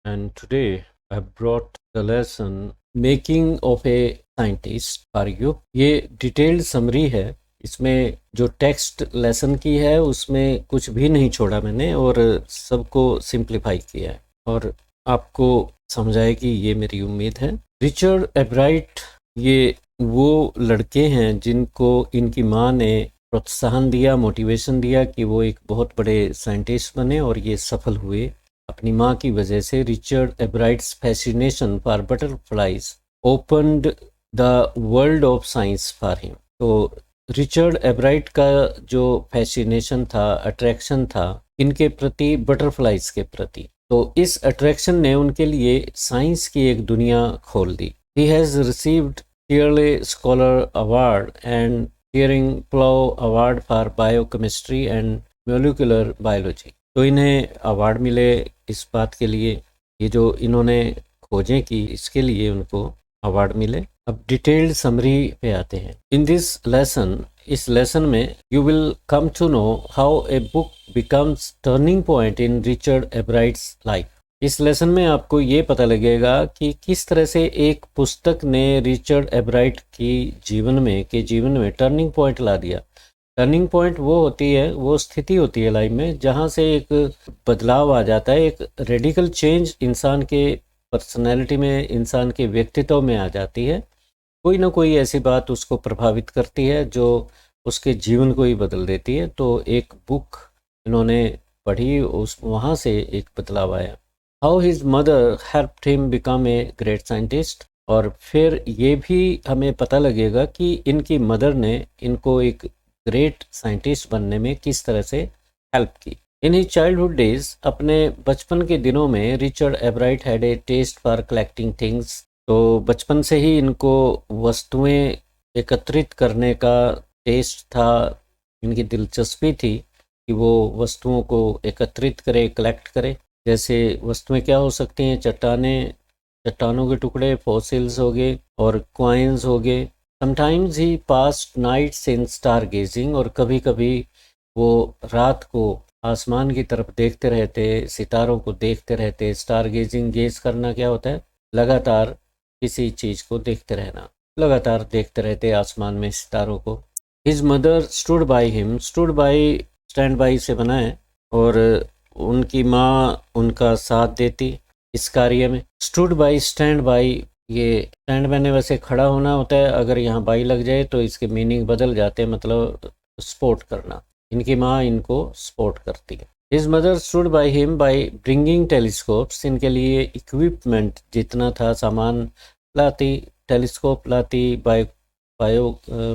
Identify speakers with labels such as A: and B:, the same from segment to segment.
A: and today I brought the lesson Making of a Scientist for you। ये detailed summary है, इसमें जो text lesson की है उसमें कुछ भी नहीं छोड़ा मैंने और सबको सिंप्लीफाई किया है और आपको समझाएगी ये मेरी उम्मीद है। रिचर्ड एब्राइट ये वो लड़के हैं जिनको इनकी माँ ने प्रोत्साहन दिया, मोटिवेशन दिया कि वो एक बहुत बड़े साइंटिस्ट बने और ये सफल हुए अपनी माँ की वजह से। Richard Ebright's fascination for butterflies opened the world of science for him. तो रिचर्ड एब्राइट का जो फैसिनेशन था, अट्रैक्शन था इनके प्रति, बटरफ्लाइज के प्रति, तो इस अट्रैक्शन ने उनके लिए साइंस की एक दुनिया खोल दी। He has received Searle scholar award and Schering Plough award for biochemistry and molecular biology. तो इन्हें अवार्ड मिले इस बात के लिए, ये जो इन्होंने खोजें की इसके लिए उनको अवार्ड मिले। अब डिटेल्ड समरी पे आते हैं। इन दिस लेसन, इस लेसन में you will come to know how a book becomes turning point in Richard Ebright's life. इस लेसन में आपको ये पता लगेगा कि किस तरह से एक पुस्तक ने रिचर्ड एब्राइट की जीवन में टर्निंग पॉइंट ला दिया। टर्निंग पॉइंट वो होती है, वो स्थिति होती है लाइफ में जहाँ से एक बदलाव आ जाता है, एक रेडिकल चेंज इंसान के पर्सनैलिटी में, इंसान के व्यक्तित्व में आ जाती है। कोई ना कोई ऐसी बात उसको प्रभावित करती है जो उसके जीवन को ही बदल देती है। तो एक बुक इन्होंने पढ़ी, उस वहाँ से एक बदलाव आया। How his mother helped him become a great scientist. और फिर ये भी हमें पता लगेगा कि इनकी मदर ने इनको एक ग्रेट साइंटिस्ट बनने में किस तरह से हेल्प की। इन हिज चाइल्डहुड डेज, अपने बचपन के दिनों में Richard Ebright had a taste for collecting things. तो बचपन से ही इनको वस्तुएं एकत्रित करने का टेस्ट था, इनकी दिलचस्पी थी कि वो वस्तुओं को एकत्रित करे, कलेक्ट करे। जैसे वस्तुएं क्या हो सकती हैं? चट्टानों के टुकड़े, फॉसिल्स हो गए और कॉइन्स हो गए। Sometimes he passed nights in star gazing, और कभी कभी वो रात को आसमान की तरफ देखते रहते, सितारों को देखते रहते। स्टार गेजिंग, गेज करना क्या होता है? लगातार किसी चीज़ को देखते रहना, लगातार देखते रहते आसमान में सितारों को। His mother stood by him, stood by stand by से बना है, और उनकी माँ उनका साथ देती इस कार्य में। स्टूड बाई, स्टैंड बाई, ये स्टैंड मैंने वैसे खड़ा होना होता है, अगर यहाँ बाई लग जाए तो इसके मीनिंग बदल जाते हैं, मतलब सपोर्ट करना। इनकी माँ इनको सपोर्ट करती है। His mother stood by him by bringing telescopes, इनके लिए इक्विपमेंट जितना था सामान लाती, टेलीस्कोप लाती,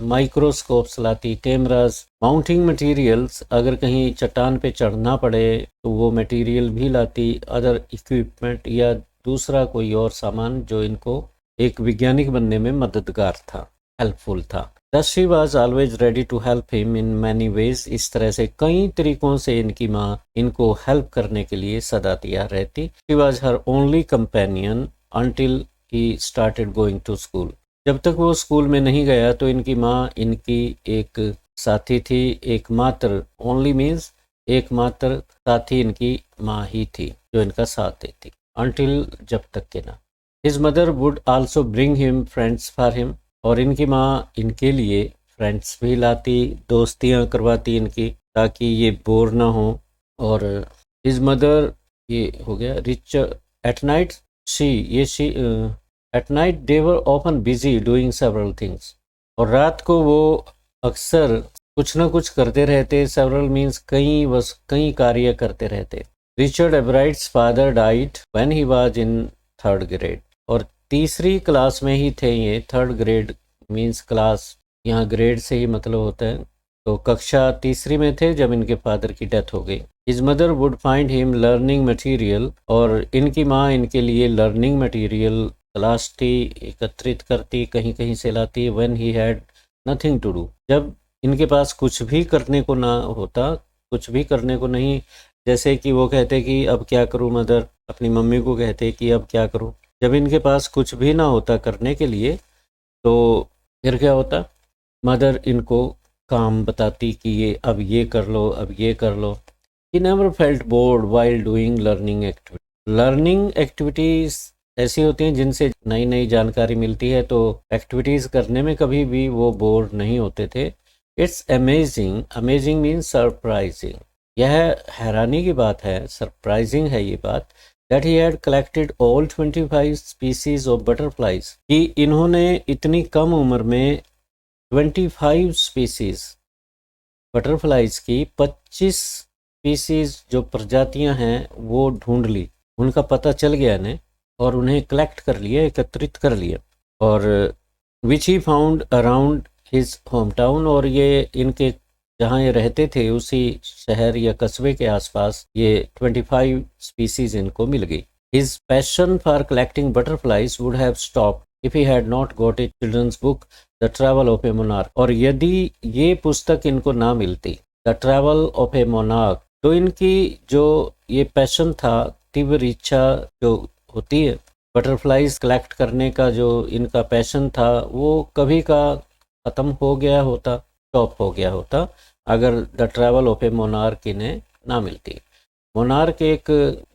A: माइक्रोस्कोप्स लाती, कैमराज, माउंटिंग मटेरियल्स, अगर कहीं चट्टान पे चढ़ना पड़े तो वो मटेरियल भी लाती, अदर इक्विपमेंट या दूसरा कोई और सामान जो इनको एक वैज्ञानिक बनने में मददगार था, हेल्पफुल था। Thus she was always ready to help him in many ways। इस तरह से कई तरीकों से इनकी माँ इनको हेल्प करने के लिए सदा तैयार रहती। She was her only companion until he started going to school। जब तक वो स्कूल में नहीं गया तो इनकी माँ इनकी एक साथी थी, एकमात्र, ओनली मीन्स एकमात्र साथी इनकी माँ ही थी जो इनका साथ देती, until जब तक के ना। His mother would also bring him friends for him, और इनकी माँ इनके लिए फ्रेंड्स भी लाती, दोस्तियाँ करवाती इनकी, ताकि ये बोर ना हो। और हिज मदर, ये हो गया rich. At night at night they were often busy doing several things, और रात को वो अक्सर कुछ ना कुछ करते रहते। सेवरल मीन्स कई कार्य करते रहते। Richard Ebright's father died when he was in third grade, और तीसरी क्लास में ही थे ये। थर्ड ग्रेड मीन्स क्लास, यहाँ ग्रेड से ही मतलब होता है। तो कक्षा तीसरी में थे जब इनके फादर की डेथ हो गई। His mother would find him learning material, और इनकी माँ इनके लिए लर्निंग मटेरियल तलाशती, एकत्रित करती, कहीं कहीं से लाती। When he had nothing to do, जब इनके पास कुछ भी करने को ना होता, कुछ भी करने को नहीं, जैसे कि वो कहते कि अब क्या करूँ मदर, अपनी मम्मी को कहते कि अब क्या करूँ। जब इनके पास कुछ भी ना होता करने के लिए तो फिर क्या होता? मदर इनको काम बताती कि ये अब ये कर लो, अब ये कर लो। He never felt bored while doing learning activity, learning activities ऐसी होती हैं जिनसे नई नई जानकारी मिलती है, तो एक्टिविटीज़ करने में कभी भी वो बोर नहीं होते थे। It's amazing, amazing means surprising, यह हैरानी की बात है, सरप्राइजिंग है ये बात, that he had collected all 25 species of butterflies, कि इन्होंने इतनी कम उम्र में 25 स्पीसीज बटरफ्लाइज की 25 स्पीसीज जो प्रजातियां हैं वो ढूंढ ली, उनका पता चल गया इन्हें, और उन्हें कलेक्ट कर लिया, एकत्रित कर लिया, और which he found around his home town, और ये इनके जहाँ ये रहते थे उसी शहर या कस्बे के आसपास ये 25 स्पीसीज इनको मिल गई। His passion for collecting butterflies would have stopped if he had not got a children's book the travel of a monarch, और यदि ये पुस्तक इनको ना मिलती the travel of a monarch, तो इनकी जो ये पैशन था, तीव्र इच्छा जो होती है बटरफ्लाइज कलेक्ट करने का, जो इनका पैशन था, वो कभी का ख़त्म हो गया होता, स्टॉप हो गया होता, अगर the travel of a monarch इन्हें ना मिलती। मोनार्क एक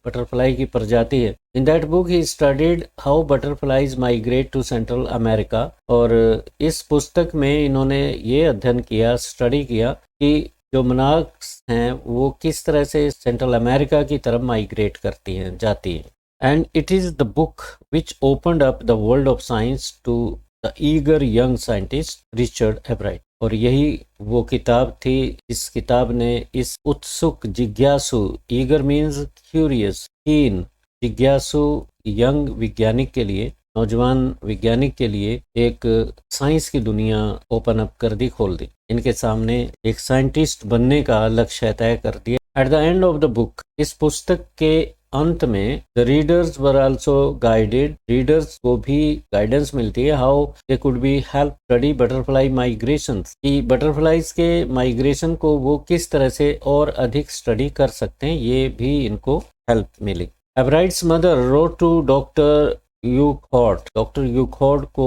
A: बटरफ्लाई की प्रजाति है। In that book he studied how butterflies migrate to central America, और इस पुस्तक में इन्होंने ये अध्ययन किया, स्टडी किया कि जो मोनार्क्स हैं वो किस तरह से सेंट्रल अमेरिका की तरफ माइग्रेट करती हैं, जाती हैं। And it is the book which opened up the world of science to the eager young scientist Richard Ebright, और यही वो किताब थी, इस किताब ने इस उत्सुक जिज्ञासु, ईगर मीन्स क्यूरियस, कीन, जिज्ञासु यंग वैज्ञानिक के लिए, नौजवान वैज्ञानिक के लिए एक साइंस की दुनिया ओपन अप कर दी, खोल दी, इनके सामने एक साइंटिस्ट बनने का लक्ष्य तय कर दिया। At the end of the book, इस पुस्तक के अंत में the readers were also guided, readers को भी गाइडेंस मिलती है, how they could be help study butterfly migration, कि बटरफ्लाइज के माइग्रेशन को वो किस तरह से और अधिक स्टडी कर सकते हैं, ये भी इनको हेल्प मिली। Ebright's mother wrote to doctor Urquhart, doctor Urquhart को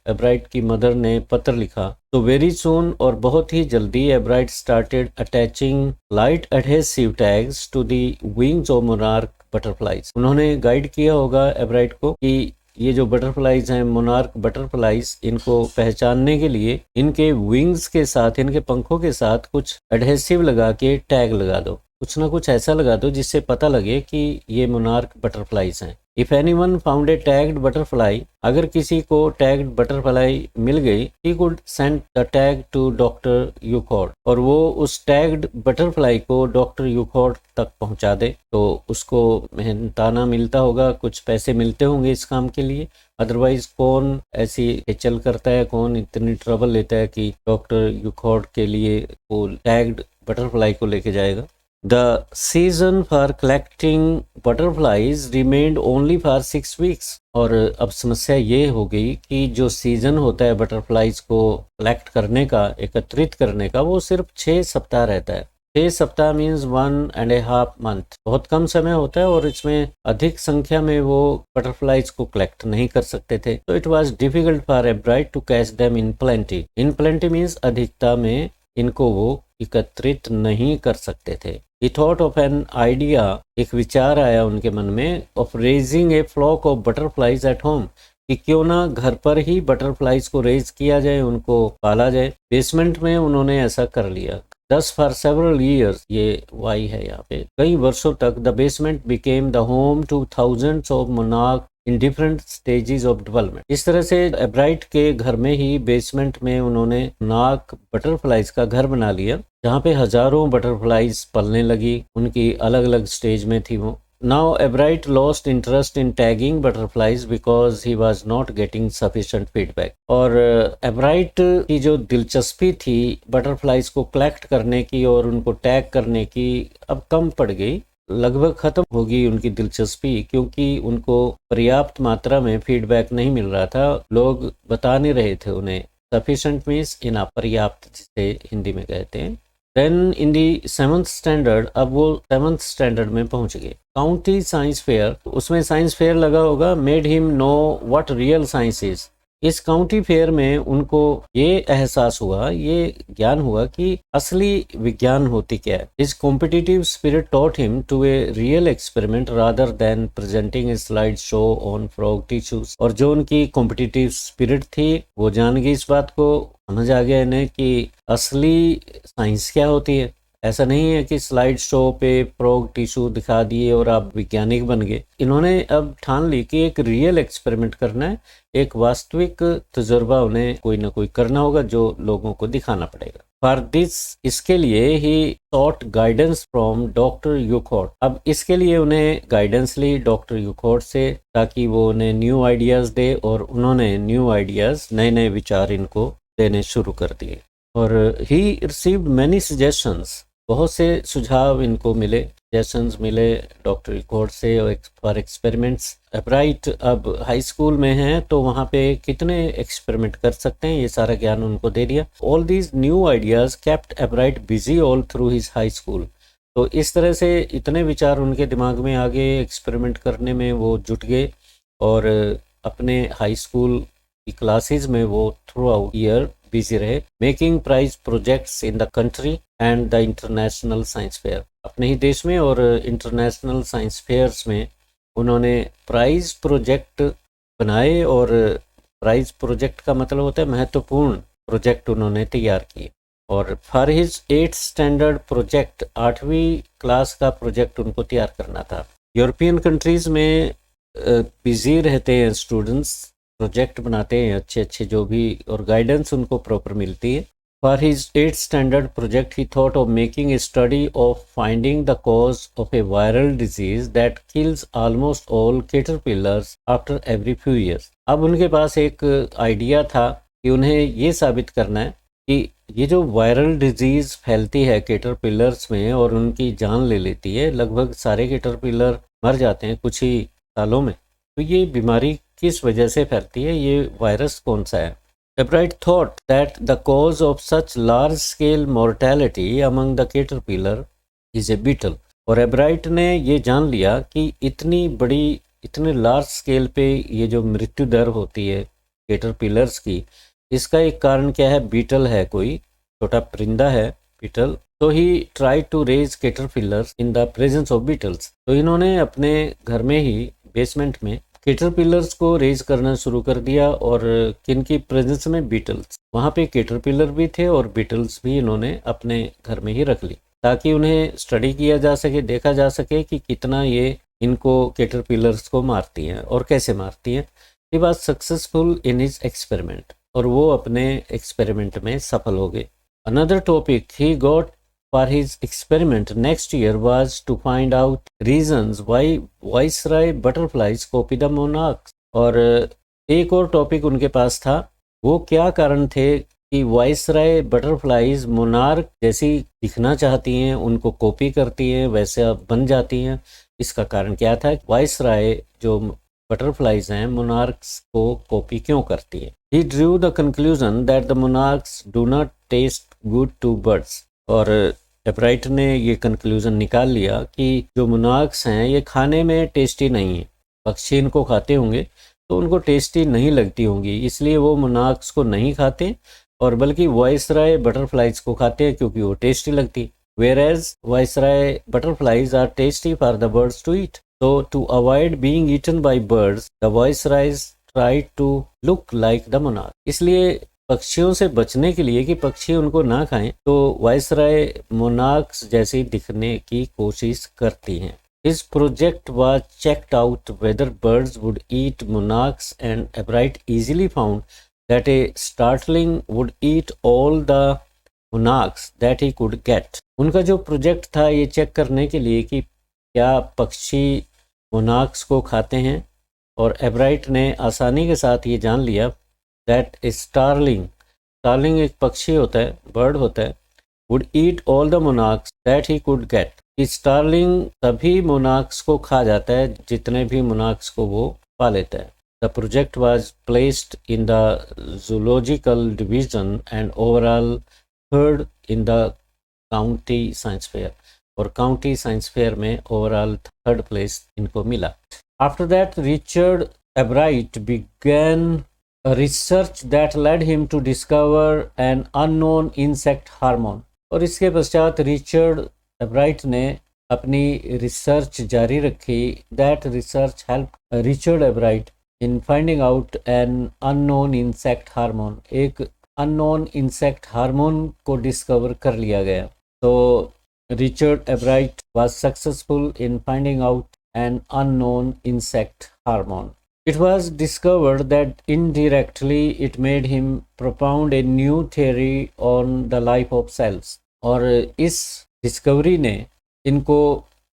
A: एब्राइट की मदर ने पत्र लिखा। तो वेरी सून, और बहुत ही जल्दी, Ebright started attaching light adhesive tags to the wings of monarch butterflies. उन्होंने गाइड किया होगा एब्राइट को कि ये जो बटरफ्लाइज हैं, मोनार्क बटरफ्लाइज, इनको पहचानने के लिए इनके विंग्स के साथ, इनके पंखों के साथ कुछ एडहेसिव लगा के टैग लगा दो, कुछ ना कुछ ऐसा लगा दो जिससे पता लगे कि ये मोनार्क बटरफ्लाइज हैं। If anyone found a tagged butterfly, अगर किसी को टैग्ड बटरफ्लाई मिल गई, he could send the tag to doctor Urquhart, और वो उस टैग्ड बटरफ्लाई को डॉक्टर यूखॉर्ट तक पहुंचा दे, तो उसको मेहनताना मिलता होगा, कुछ पैसे मिलते होंगे इस काम के लिए, अदरवाइज कौन ऐसी हेचल करता है, कौन इतनी ट्रबल लेता है कि डॉक्टर यूखॉर्ट के लिए वो टैग्ड बटरफ्लाई को लेके जाएगा। The season for collecting butterflies remained only for 6 weeks, और अब समस्या ये हो गई कि जो सीज़न होता है बटरफ्लाइज को कलेक्ट करने का, एकत्रित करने का, वो सिर्फ 6 सप्ताह रहता है। 6 सप्ताह मीन्स 1.5 मंथ, बहुत कम समय होता है, और इसमें अधिक संख्या में वो बटरफ्लाइज को कलेक्ट नहीं कर सकते थे। तो it was difficult for Ebright to catch them in plenty. In plenty means अधिकता में इनको वो एकत्रित नहीं कर सकते थे। He thought of an idea, एक विचार आया उनके मन में, of raising a flock of butterflies at home, कि क्यों ना घर पर ही बटरफ्लाइज को रेज किया जाए, उनको पाला जाए। बेसमेंट में उन्होंने ऐसा कर लिया। Thus for several years, ये वाई है यहाँ पे, कई वर्षों तक the basement became the home to thousands of monarch in different stages of development. इस तरह से एब्राइट के घर में ही, बेसमेंट में, उन्होंने नाक बटरफ्लाइज का घर बना लिया, जहाँ पे हजारों बटरफ्लाइज पलने लगी, उनकी अलग अलग स्टेज में थी वो। Now एब्राइट lost interest in tagging butterflies because he was not getting sufficient feedback, और एब्राइट की जो दिलचस्पी थी बटरफ्लाइज को कलेक्ट करने की और उनको टैग करने की, अब कम पड़ गई, लगभग खत्म होगी उनकी दिलचस्पी, क्योंकि उनको पर्याप्त मात्रा में फीडबैक नहीं मिल रहा था, लोग बता नहीं रहे थे उन्हें। सफिशिएंट मीन्स इनफ, पर्याप्त जिसे हिंदी में कहते हैं। Then in the 7th standard, अब वो 7th स्टैंडर्ड में पहुंच गए। काउंटी साइंस फेयर, उसमें साइंस फेयर लगा होगा, made him know what real science is, इस काउंटी फेयर में उनको ये एहसास हुआ, ये ज्ञान हुआ कि असली विज्ञान होती क्या है। इस competitive spirit taught him to a real experiment rather than presenting a slide show on frog tissues. और जो उनकी कॉम्पिटिटिव स्पिरिट थी वो जान गई इस बात को, समझ आ गया इन्हें कि असली साइंस क्या होती है। ऐसा नहीं है कि स्लाइड शो पे फ्रॉग टिश्यू दिखा दिए और आप वैज्ञानिक बन गए। इन्होंने अब ठान ली कि एक रियल एक्सपेरिमेंट करना है, एक वास्तविक तजुर्बा उन्हें कोई ना कोई करना होगा जो लोगों को दिखाना पड़ेगा। फॉर दिस, इसके लिए ही सॉट गाइडेंस फ्रॉम डॉक्टर यूखोट। अब इसके लिए उन्हें गाइडेंस ली डॉक्टर यूखोट से, ताकि वो उन्हें न्यू आइडियाज दे, और उन्होंने न्यू आइडियाज, नए नए विचार इनको देने शुरू कर दिए। और ही रिसीव्ड मैनी सजेशंस, बहुत से सुझाव इनको मिले, सजेशंस मिले डॉक्टर यूखोट से फॉर एक्सपेरिमेंट्स। एब्राइट अब हाई स्कूल में हैं तो वहाँ पे कितने एक्सपेरिमेंट कर सकते हैं, ये सारा ज्ञान उनको दे दिया। All these new ideas kept एब्राइट busy all through his high school. तो इस तरह से इतने विचार उनके दिमाग में आ गए, एक्सपेरिमेंट करने में वो जुट गए, और अपने हाई स्कूल की क्लासेस में वो थ्रू आउट ईयर बिजी रहे, making prize projects in the country and the international science fair. अपने ही देश में और इंटरनेशनल साइंस फेयर्स में उन्होंने प्राइज प्रोजेक्ट बनाए, और प्राइज प्रोजेक्ट का मतलब होता है महत्वपूर्ण प्रोजेक्ट उन्होंने तैयार किए। और for his 8th standard project, 8वीं क्लास का प्रोजेक्ट उनको तैयार करना था। यूरोपियन कंट्रीज में बिजी रहते हैं स्टूडेंट्स, प्रोजेक्ट बनाते हैं अच्छे अच्छे जो भी, और गाइडेंस उनको प्रॉपर मिलती है। For his 8th standard project, he thought of making a study of finding the cause of a viral disease that kills almost all caterpillars after every few years. अब उनके पास एक आइडिया था कि उन्हें ये साबित करना है कि ये जो वायरल डिजीज़ फैलती है कैटरपिलर्स में और उनकी जान ले लेती है, लगभग सारे कैटरपिलर मर जाते हैं कुछ ही सालों में, तो ये बीमारी किस वजह से फैलती है, ये वायरस कौन सा है। Ebright thought that the cause of such large-scale mortality among the caterpillar is a beetle. और एब्राइट ने ये जान लिया कि इतनी बड़ी, इतने लार्ज स्केल पे ये जो मृत्यु दर होती है कैटरपिलर्स की, इसका एक कारण क्या है, बीटल है, कोई छोटा परिंदा है बीटल। तो he try to raise caterpillars in the presence of beetles. तो इन्होंने अपने घर में ही बेसमेंट में कैटरपिलर्स को रेज करना शुरू कर दिया, और किनकी प्रेजेंस में, बीटल्स। वहाँ पे कैटरपिलर भी थे और बीटल्स भी इन्होंने अपने घर में ही रख ली, ताकि उन्हें स्टडी किया जा सके, देखा जा सके कि कितना ये इनको कैटरपिलर्स को मारती हैं और कैसे मारती हैं। He was successful in his experiment, और वो अपने एक्सपेरिमेंट में सफल हो गए। Another topic he got for his experiment next year was to find out reasons why viceroy butterflies copy the monarchs। और एक और टॉपिक उनके पास था, वो क्या कारण थे कि वाइसराय बटरफ्लाइज मोनार्क जैसी दिखना चाहती हैं, उनको कॉपी करती हैं, वैसे बन जाती हैं। इसका कारण क्या था, वाइसराय जो बटरफ्लाइज हैं मोनार्क्स को कॉपी क्यों करती हैं। He drew the conclusion that the monarchs do not taste good to birds. और एब्राइट ने ये कंक्लूजन निकाल लिया कि जो मोनार्क्स हैं ये खाने में टेस्टी नहीं है, पक्षी इनको खाते होंगे तो उनको टेस्टी नहीं लगती होंगी, इसलिए वो मोनार्क्स को नहीं खाते, और बल्कि वाइसराय बटरफ्लाइज को खाते हैं क्योंकि वो टेस्टी लगती। Whereas viceroy butterflies are tasty for the birds to eat. So to avoid being eaten by birds, the viceroys tried to look like the monarch। इसलिए पक्षियों से बचने के लिए कि पक्षी उनको ना खाएं, तो वाइसराय मोनार्क्स जैसी दिखने की कोशिश करती हैं। His project was checked out whether birds would eat monarchs, and Ebright easily found that a starling would eat all the monarchs that he could get। उनका जो प्रोजेक्ट था ये चेक करने के लिए कि क्या पक्षी मोनार्क्स को खाते हैं, और एब्राइट ने आसानी के साथ ये जान लिया दैट स्टारलिंग एक पक्षी होता है, बर्ड होता है, would eat all the monarchs that he could get. कि स्टारलिंग सभी मोनार्क्स को खा जाता है, जितने भी मोनार्क्स को वो पा लेता है। The project was placed in the zoological division and overall third in the county science fair, और काउंटी साइंस फेयर में ओवरऑल थर्ड प्लेस इनको मिला। After that Richard Ebright began research that led him to discover an unknown insect hormone. और इसके पश्चात Richard एब्राइट ने अपनी research जारी रखी। That research help Richard एब्राइट in finding out an unknown insect hormone. एक अननोन इंसेक्ट हार्मोन को discover कर लिया गया। तो Richard एब्राइट was successful in finding out an unknown insect hormone. It was discovered that indirectly it made him propound a new theory on the life of cells। और इस discovery ने इनको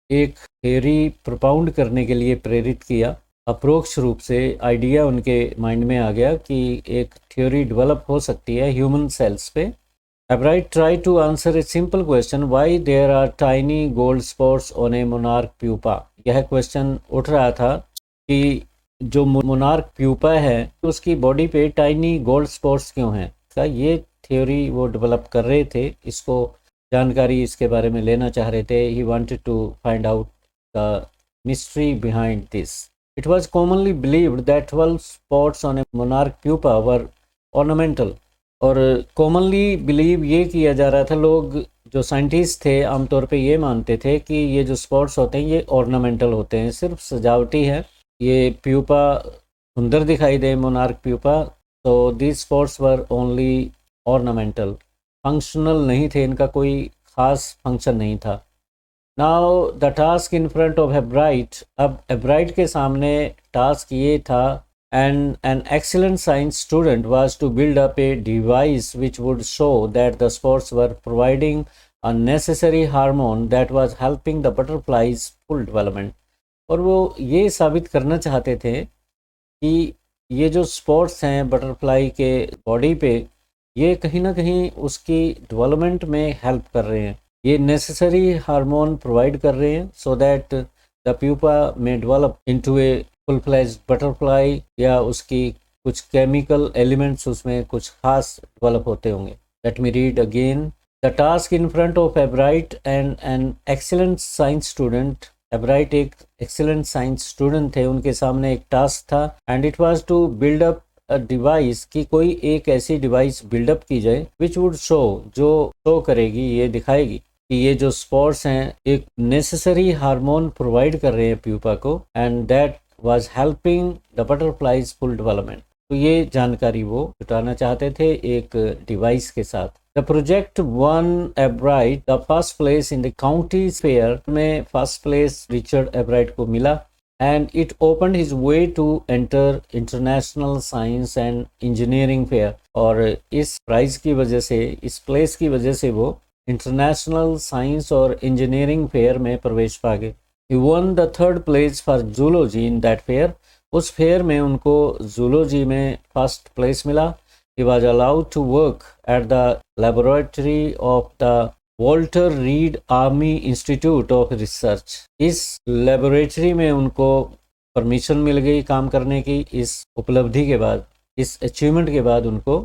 A: एक थ्योरी propound करने के लिए प्रेरित किया। अप्रोक्ष रूप से आइडिया उनके माइंड में आ गया कि एक थ्योरी डेवलप हो सकती है ह्यूमन सेल्स पे। Ebright tried to answer a simple question, why there are tiny gold spots on a monarch pupa। यह क्वेश्चन उठ रहा था कि जो मोनार्क प्यूपा है उसकी बॉडी पे टाइनी गोल्ड स्पॉट्स क्यों हैं। का ये थ्योरी वो डेवलप कर रहे थे, इसको जानकारी इसके बारे में लेना चाह रहे थे। He wanted to find out the mystery behind this. It was commonly believed that 12 spots on a monarch pupa were ornamental. और कॉमनली बिलीव ये किया जा रहा था, लोग जो साइंटिस्ट थे आमतौर पे ये मानते थे कि ये जो स्पॉट्स होते हैं ये ऑर्नामेंटल होते हैं, सिर्फ सजावटी है। ये प्यूपा सुंदर दिखाई दे मोनार्क प्यूपा, तो these spots were only ornamental, functional नहीं थे, इनका कोई ख़ास फंक्शन नहीं था। Now the task in front of Ebright. अब एब्राइट के सामने टास्क ये था, and an excellent science student was to build up a device which would show that the spots were providing a necessary hormone that was helping the butterflies full development. और वो ये साबित करना चाहते थे कि ये जो स्पॉट्स हैं बटरफ्लाई के बॉडी पे, ये कहीं ना कहीं उसकी डेवलपमेंट में हेल्प कर रहे हैं, ये नेसेसरी हार्मोन प्रोवाइड कर रहे हैं सो दैट द प्यूपा में develop into a full fledged butterfly, या उसकी कुछ केमिकल एलिमेंट्स उसमें कुछ खास डेवलप होते होंगे। Let me read again. The task in front of एब्राइट and an excellent science student. एब्राइट एक एक्सीलेंट साइंस स्टूडेंट थे, उनके सामने एक टास्क था, and it was to build up a device, कि कोई एक ऐसी डिवाइस बिल्डअप की जाए विच वुड शो, जो शो करेगी, ये दिखाएगी कि ये जो स्पॉट्स हैं एक नेसेसरी हार्मोन प्रोवाइड कर रहे हैं प्यूपा को, and that was helping the butterflies full development. तो ये जानकारी वो जुटाना चाहते थे एक डिवाइस के साथ। The project won Ebright the first place in the county fair में first place Richard Ebright को मिला, and it opened his way to enter international science and engineering fair। और इस प्राइज की वजह से, इस प्लेस की वजह से वो इंटरनेशनल साइंस और इंजीनियरिंग फेयर में प्रवेश पा गए। He won the third place for zoology in that fair। उस फेयर में उनको जूलॉजी में फर्स्ट प्लेस मिला। He was allowed to work at the laboratory of the Walter Reed Army Institute of Research। इस लेबोरेटरी में उनको permission मिल गई काम करने की। इस उपलब्धि के बाद, इस अचीवमेंट के बाद उनको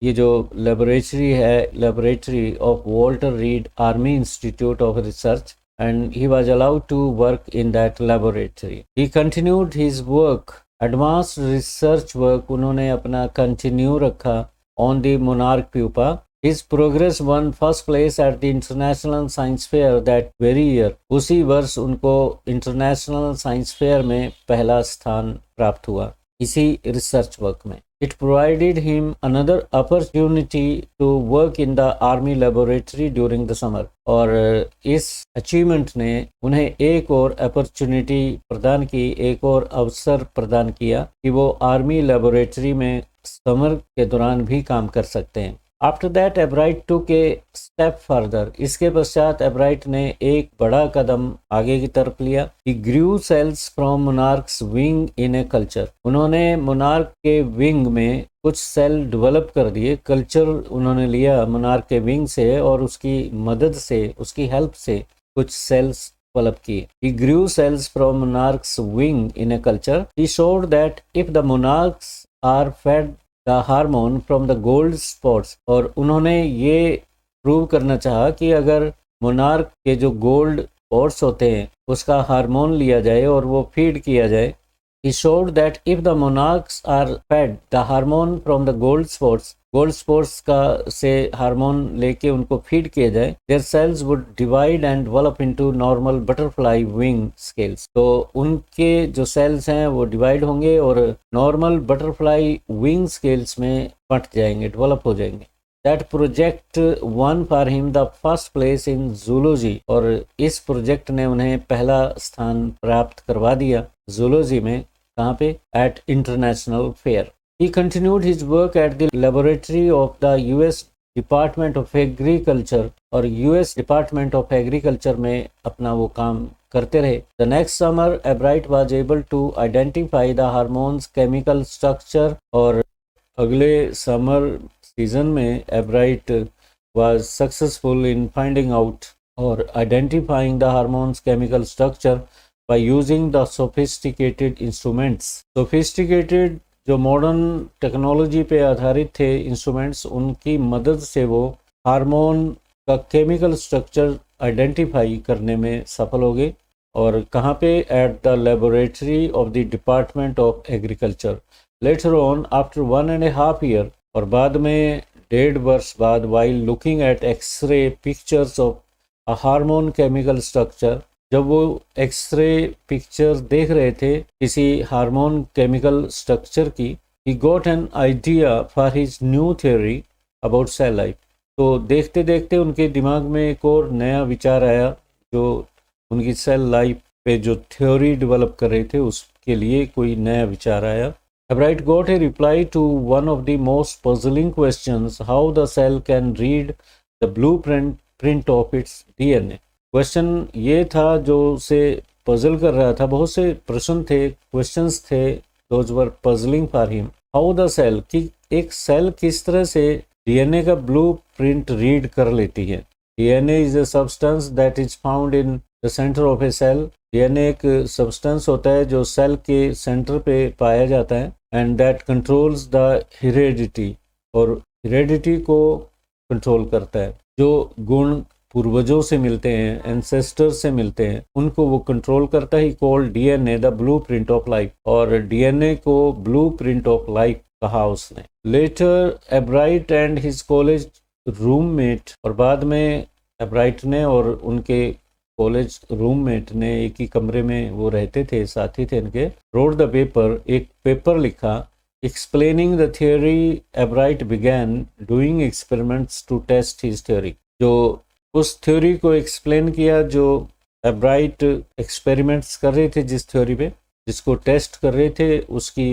A: ये जो लेबोरेटरी है, laboratory of Walter read army institute of research, and he was allowed to work in that laboratory। He continued his work, advanced research work उन्होंने अपना कंटिन्यू रखा on the monarch pupa। His progress won first place at the international science fair that very year। उसी वर्ष उनको international science fair में पहला स्थान प्राप्त हुआ इसी रिसर्च वर्क में। It provided him another opportunity to work in the army laboratory during the summer। और इस अचीवमेंट ने उन्हें एक और अपॉर्चुनिटी प्रदान की, एक और अवसर प्रदान किया कि वो आर्मी लेबोरेटरी में समर के दौरान भी काम कर सकते हैं। After that एब्राइट took a step further. इसके पश्चात एब्राइट ने एक बड़ा कदम आगे की तरफ लिया। He grew cells from monarchs wing in a culture. उन्होंने मोनार्क के विंग में कुछ सेल डेवलप कर दिए। कल्चर उन्होंने लिया मोनार्क के विंग से और उसकी मदद से, उसकी हेल्प से कुछ सेल्स डेवलप किए। He grew cells from monarch's wing in a culture। He showed that if the monarchs are fed the hormone from the gold spots। और उन्होंने ये प्रूव करना चाहा कि अगर मोनार्क के जो गोल्ड स्पॉट्स होते हैं उसका हार्मोन लिया जाए और वो फीड किया जाए He showed that if the monarchs are fed the hormone from the gold spots का से हार्मोन लेके उनको फीड किया जाए, their cells would divide and develop into normal butterfly wing scales. तो उनके जो सेल्स हैं वो डिवाइड होंगे और नॉर्मल बटरफ्लाई विंग स्केल्स में बंट जाएंगे, डेवलप हो जाएंगे। That project one for him the first place in zoology, और इस प्रोजेक्ट ने उन्हें पहला स्थान प्राप्त करवा दिया जूलॉजी में। कहाँ पे? At international fair. He continued his work at the laboratory of the US Department of Agriculture, और US Department of Agriculture में अपना वो काम करते रहे। The next summer, Albright was able to identify the hormones chemical structure, और अगले summer season में Albright was successful in finding out or identifying the hormones chemical structure by using the sophisticated instruments. Sophisticated जो modern technology पे आधारित थे instruments, उनकी मदद से वो हार्मोन का केमिकल स्ट्रक्चर आइडेंटिफाई करने में सफल हो गए। और कहाँ पे? At the laboratory of the department of agriculture. Later on after 1.5 year, और बाद में 1.5 वर्ष बाद, while looking at X-ray pictures of a hormone chemical structure, जब वो एक्सरे पिक्चर देख रहे थे किसी हार्मोन केमिकल स्ट्रक्चर की, he got an idea for his new theory about cell life. तो देखते देखते उनके दिमाग में एक और नया विचार आया, जो उनकी सेल लाइफ पे जो थ्योरी डेवलप कर रहे थे उसके लिए कोई नया विचार आया। Albright got a reply to one of the most puzzling questions, how the cell can read the blueprint of its DNA. Question ये था जो उसे पजल कर रहा था। बहुत से प्रश्न थे, क्वेश्चंस थे, those were puzzling for him. How the cell, कि एक सेल किस तरह से डीएनए का ब्लूप्रिंट रीड कर लेती है। DNA is a substance that is found in the centre of a cell. DNA एक सब्सटेंस होता है जो सेल के सेंटर पे पाया जाता है, and that controls the heredity, और हेरेडिटी को कंट्रोल करता है। जो गुण पूर्वजों से मिलते हैं, एंसेस्टर से मिलते हैं, उनको वो कंट्रोल करता है। Called DNA the blueprint of life, और डीएनए को ब्लूप्रिंट ऑफ लाइफ कहा उसने। Later Ebright and his college roommate, और बाद में एब्राइट ने और उनके कॉलेज रूममेट ने, एक ही कमरे में वो रहते थे, साथी थे इनके, रोड द पेपर, एक पेपर लिखा, explaining the theory. Ebright began doing experiments to test his theory, जो उस थ्योरी को एक्सप्लेन किया जो एब्राइट एक्सपेरिमेंट्स कर रहे थे, जिस थ्योरी पे, जिसको टेस्ट कर रहे थे, उसकी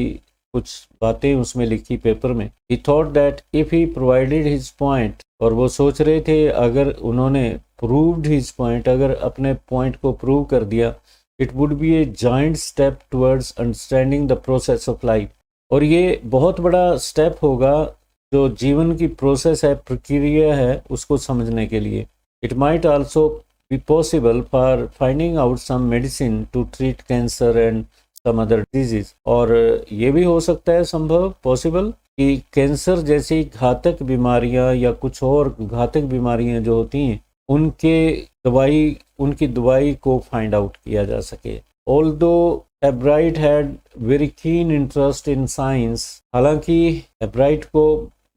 A: कुछ बातें उसमें लिखी पेपर में। ही thought that if he provided his point, और वो सोच रहे थे अगर उन्होंने प्रूव्ड हिज पॉइंट, अगर अपने पॉइंट को प्रूव कर दिया, it would be A giant step towards understanding the process of life, और ये बहुत बड़ा स्टेप होगा जो जीवन की प्रोसेस है, प्रक्रिया है, उसको समझने के लिए। It might also be possible for finding out some medicine to treat cancer and some other disease, और ये भी हो सकता है संभव, पॉसिबल, कि कैंसर जैसी घातक बीमारियां या कुछ और घातक बीमारियां जो होती हैं उनकी दवाई को फाइंड आउट किया जा सके। Although Albright had very keen interest in science, हालांकि एब्राइट को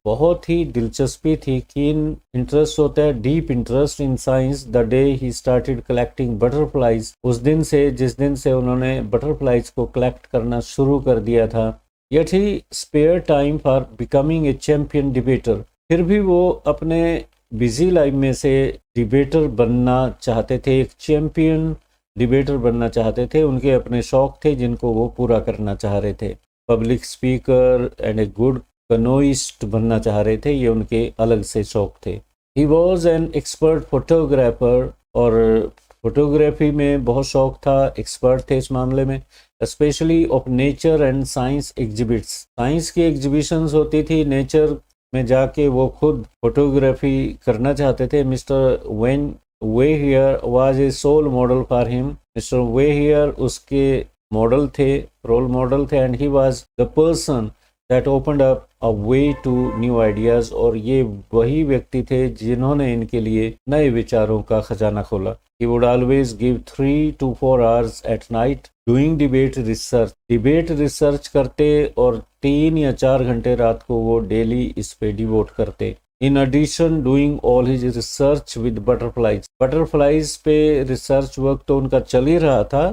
A: बहुत ही दिलचस्पी थी, कीन इंटरेस्ट होता है, deep interest in science, the day he started collecting butterflies, उस दिन से, जिस दिन से उन्होंने बटरफ्लाइज को कलेक्ट करना शुरू कर दिया था। Yet he spare time for becoming a champion debater, फिर भी वो अपने बिजी लाइफ में से डिबेटर बनना चाहते थे, एक चैंपियन डिबेटर बनना चाहते थे। उनके अपने शौक थे जिनको वो पूरा करना चाह रहे थे। Public speaker and a good canoeist बनना चाह रहे थे, ये उनके अलग से शौक थे। He was an expert photographer, और फोटोग्राफी में बहुत शौक था, एक्सपर्ट थे इस मामले में। Specially of nature and science exhibits, science की एग्जिबिशंस होती थी, नेचर में जाके वो खुद फोटोग्राफी करना चाहते थे। Mister Weiherer was a sole model for him, mister Weiherer उसके मॉडल थे, रोल मॉडल थे, and he was the person that opened up a way to new ideas, और ये वही व्यक्ति थे जिन्होंने इनके लिए नए विचारों का खजाना खोला। he would always give 3 to 4 hours at night doing debate research. Debate research करते और 3 या 4 घंटे रात को वो डेली इस पे डिवोट करते. In addition, doing all his research with butterflies. Butterflies पे रिसर्च वर्क तो उनका चल ही रहा था.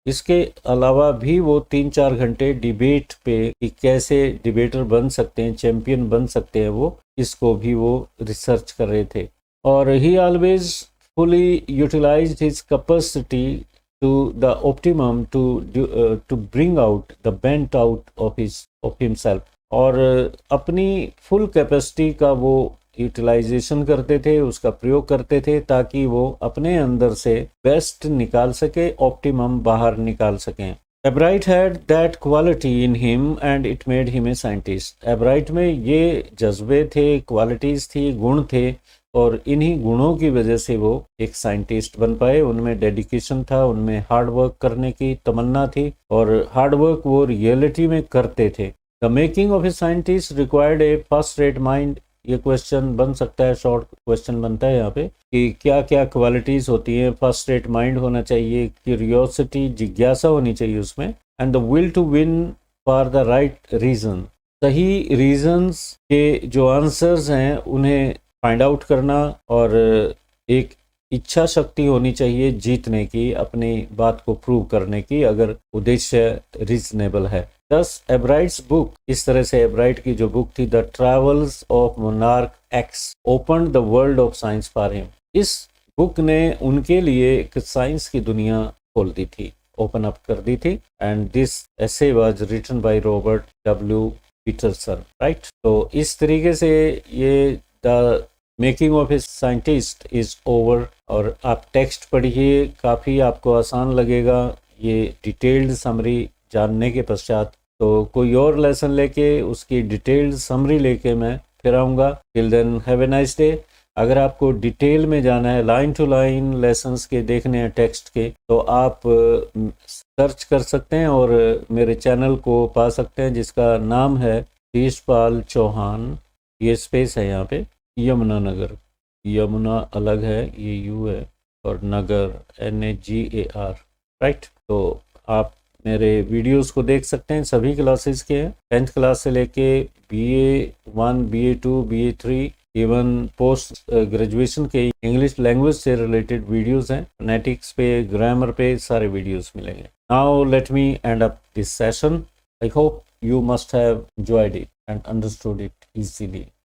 A: इसके अलावा भी वो 3-4 घंटे डिबेट पे कि कैसे डिबेटर बन सकते हैं, चैंपियन बन सकते हैं, वो इसको भी वो रिसर्च कर रहे थे. और ही always fully utilized his capacity to the optimum to bring out the bent out of himself. और अपनी फुल कैपेसिटी का वो यूटिलाइजेशन करते थे, उसका प्रयोग करते थे ताकि वो अपने अंदर से बेस्ट निकाल सके, ऑप्टिमम बाहर निकाल सकें. एब्राइट had that quality in him and it made him a scientist. एब्राइट में ये जज्बे थे, क्वालिटीज थी, गुण थे, और इन्हीं गुणों की वजह से वो एक साइंटिस्ट बन पाए. उनमें डेडिकेशन था, उनमें हार्ड वर्क करने की तमन्ना थी, और हार्ड वर्क वो रियलिटी में करते थे. The making of a scientist required A first rate mind. ये क्वेश्चन बन सकता है, शॉर्ट क्वेश्चन बनता है यहाँ पे कि क्या क्या क्वालिटीज होती हैं. फर्स्ट रेट माइंड होना चाहिए, क्यूरियोसिटी, जिज्ञासा होनी चाहिए उसमें, and the will to win for the right reason. सही रीजंस के जो आंसर्स हैं उन्हें फाइंड आउट करना, और एक इच्छा शक्ति होनी चाहिए जीतने की, अपनी बात को प्रूव करने की, अगर उद्देश्य रीजनेबल है. दस एब्राइट्स बुक, इस तरह से एब्राइट की जो बुक थी, the travels of monarch x, open the world of science for him. इस बुक ने उनके लिए एक साइंस की दुनिया खोल दी थी, ओपन अप कर दी थी. And this essay was written by Robert W Peterson. Right. तो इस तरीके से ये the making of a scientist is over. और आप टेक्स्ट पढ़िए, काफ़ी आपको आसान लगेगा ये डिटेल्ड समरी जानने के पश्चात. तो कोई और लेसन लेके उसकी डिटेल्ड समरी लेके मैं फिर आऊँगा. Till then have a nice day. अगर आपको डिटेल में जाना है, लाइन टू लाइन लेसन्स के देखने हैं टेक्स्ट के, तो आप सर्च कर सकते हैं और मेरे चैनल को पा सकते हैं, जिसका नाम है शीशपाल चौहान. ये स्पेस है यहाँ पे, यमुना नगर. यमुना अलग है, ये यू है, और नगर NAGAR. राइट. तो आप मेरे वीडियोस को देख सकते हैं, सभी क्लासेस के हैं, 10th क्लास से लेके BA1, BA2, BA3, even post graduation के इंग्लिश लैंग्वेज से रिलेटेड वीडियोस हैं. फोनेटिक्स पे, ग्रामर पे सारे वीडियोस मिलेंगे. Now let me and up this session. I hope you must have enjoyed it and understood it easily.